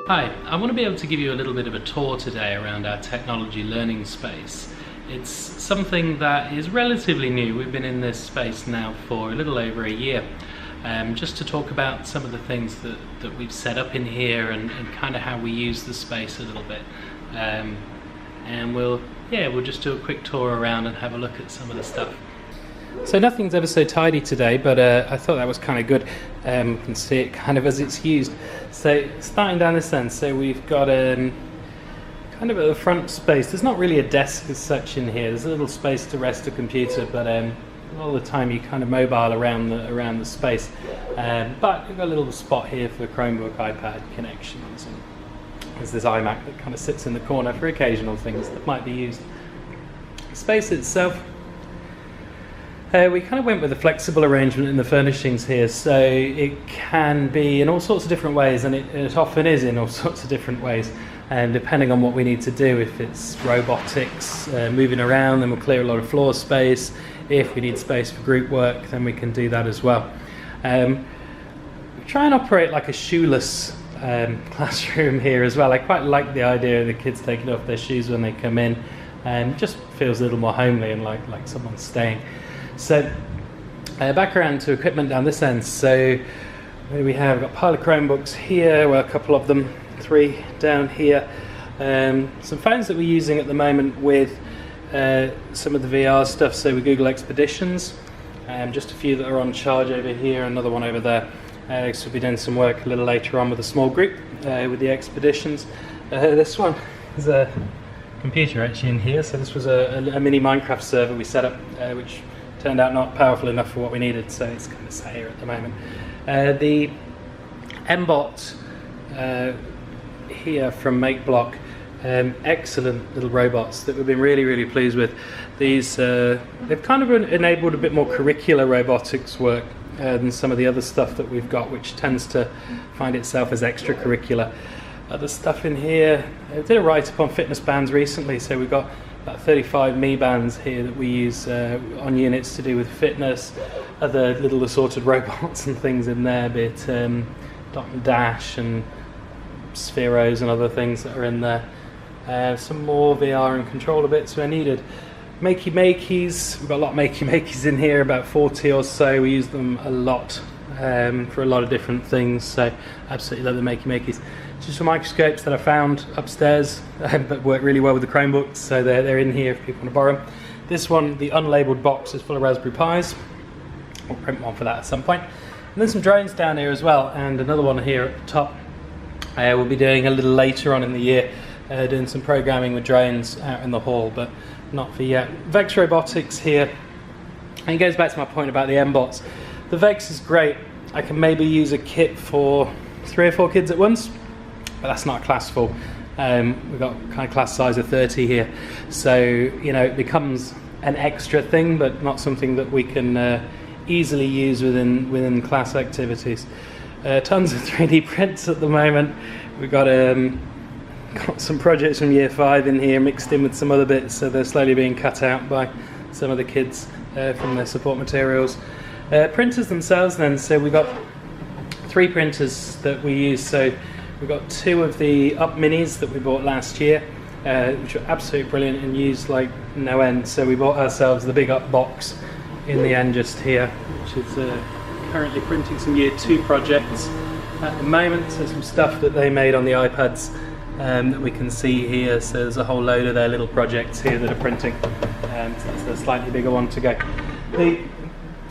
Hi, I want to be able to give you a little bit of a tour today around our technology learning space. It's something that is relatively new. We've been in this space now for a little over a year. Just to talk about some of the things that we've set up in here and kind of how we use the space a little bit. And we'll just do a quick tour around and have a look at some of the stuff. So nothing's ever so tidy today, but I thought that was kind of good. You can see it kind of as it's used. So starting down this end, so we've got kind of at the front space. There's not really a desk as such in here. There's a little space to rest a computer, but all the time you kind of mobile around the space. But we've got a little spot here for Chromebook, iPad connections, and there's this iMac that kind of sits in the corner for occasional things that might be used. The space itself. We kind of went with a flexible arrangement in the furnishings here, so it can be in all sorts of different ways, and it often is in all sorts of different ways, and depending on what we need to do. If it's robotics, moving around, then we'll clear a lot of floor space. If we need space for group work, then we can do that as well. We try and operate like a shoeless classroom here as well. I quite like the idea of the kids taking off their shoes when they come in, and it just feels a little more homely and like someone's staying. So back around to equipment down this end. So we have got a pile of Chromebooks here, well, a couple of them, 3 down here. Some phones that we're using at the moment with some of the VR stuff, so with Google Expeditions. Just a few that are on charge over here, another one over there. So we'll be doing some work a little later on with a small group with the Expeditions. This one is a computer actually in here. So this was a mini Minecraft server we set up, which turned out not powerful enough for what we needed, so it's kind of sat here at the moment. The MBot here from MakeBlock, excellent little robots that we've been really pleased with. These they've kind of enabled a bit more curricular robotics work than some of the other stuff that we've got, which tends to find itself as extracurricular. Other stuff in here, I did a write-up on fitness bands recently, so we've got about 35 Mi bands here that we use on units to do with fitness. Other little assorted robots and things in there, be it Dot and Dash and Spheros and other things that are in there. Some more VR and controller bits where needed. Makey-makeys, we've got a lot of makey-makeys in here, about 40 or so. We use them a lot for a lot of different things, so absolutely love the makey-makeys. Just some microscopes that I found upstairs that work really well with the Chromebooks, so they're in here if people want to borrow them. This one, the unlabelled box, is full of Raspberry Pis. We'll print one for that at some point. And then some drones down here as well, and another one here at the top. We'll be doing a little later on in the year, doing some programming with drones out in the hall, but not for yet. Vex Robotics here, and it goes back to my point about the MBots. The Vex is great. I can maybe use a kit for 3 or 4 kids at once, but that's not a class full. We've got kind of class size of 30 here, so it becomes an extra thing, but not something that we can easily use within class activities. Tons of 3D prints at the moment. We've got some projects from year 5 in here mixed in with some other bits, so they're slowly being cut out by some of the kids from their support materials. Printers themselves then, so we've got 3 printers that we use. So we've got 2 of the Up Minis that we bought last year, which are absolutely brilliant and used like no end. So we bought ourselves the big Up box in the end just here, which is currently printing some year 2 projects at the moment. So some stuff that they made on the iPads that we can see here. So there's a whole load of their little projects here that are printing. So that's a slightly bigger one to go.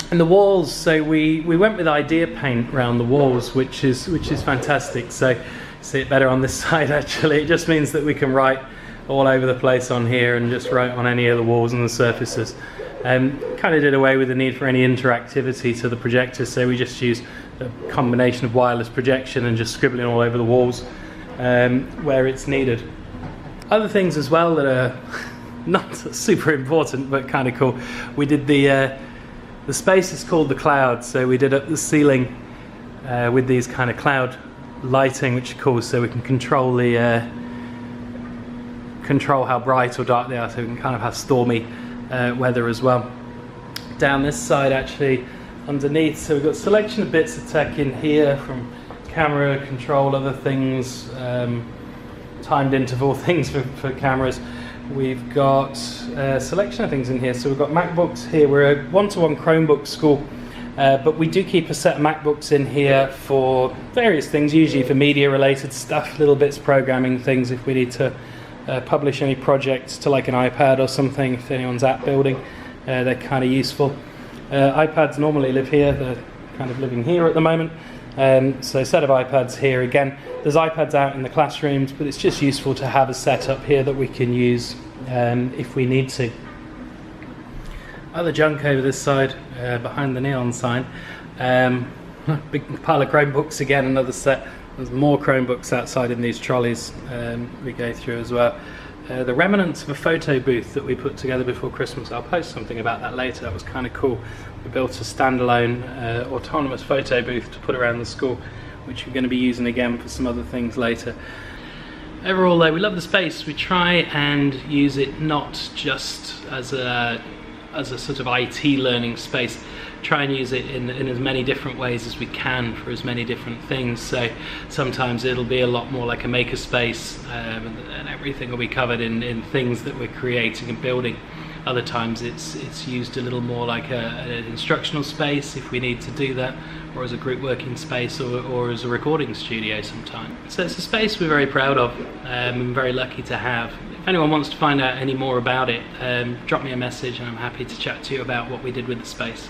And the walls, so we went with idea paint around the walls, which is fantastic. So see it better on this side actually. It just means that we can write all over the place on here and just write on any of the walls and the surfaces. Kind of did away with the need for any interactivity to the projector, so we just use a combination of wireless projection and just scribbling all over the walls where it's needed. Other things as well that are not super important but kind of cool. We did the space is called the cloud, so we did up the ceiling with these kind of cloud lighting, which is cool, so we can control how bright or dark they are, so we can kind of have stormy weather as well. Down this side actually underneath, so we've got a selection of bits of tech in here, from camera control, other things, timed interval things for cameras. We've got a selection of things in here. So we've got MacBooks here. We're a one-to-one Chromebook school, but we do keep a set of MacBooks in here for various things, usually for media-related stuff, little bits, programming things, if we need to publish any projects to like an iPad or something, if anyone's app building, they're kind of useful. iPads normally live here, they're kind of living here at the moment. So a set of iPads here. Again, there's iPads out in the classrooms, but it's just useful to have a setup here that we can use if we need to. Other junk over this side, behind the neon sign. Big pile of Chromebooks again, another set. There's more Chromebooks outside in these trolleys we go through as well. The remnants of a photo booth that we put together before Christmas. I'll post something about that later. That was kind of cool. We built a standalone autonomous photo booth to put around the school, which we're going to be using again for some other things later. Overall though, we love the space. We try and use it not just as a sort of IT learning space. Try and use it in as many different ways as we can for as many different things. So sometimes it'll be a lot more like a maker space, and everything will be covered in things that we're creating and building. Other times it's used a little more like an instructional space if we need to do that, or as a group working space, or as a recording studio sometimes. So it's a space we're very proud of and very lucky to have. If anyone wants to find out any more about it, drop me a message and I'm happy to chat to you about what we did with the space.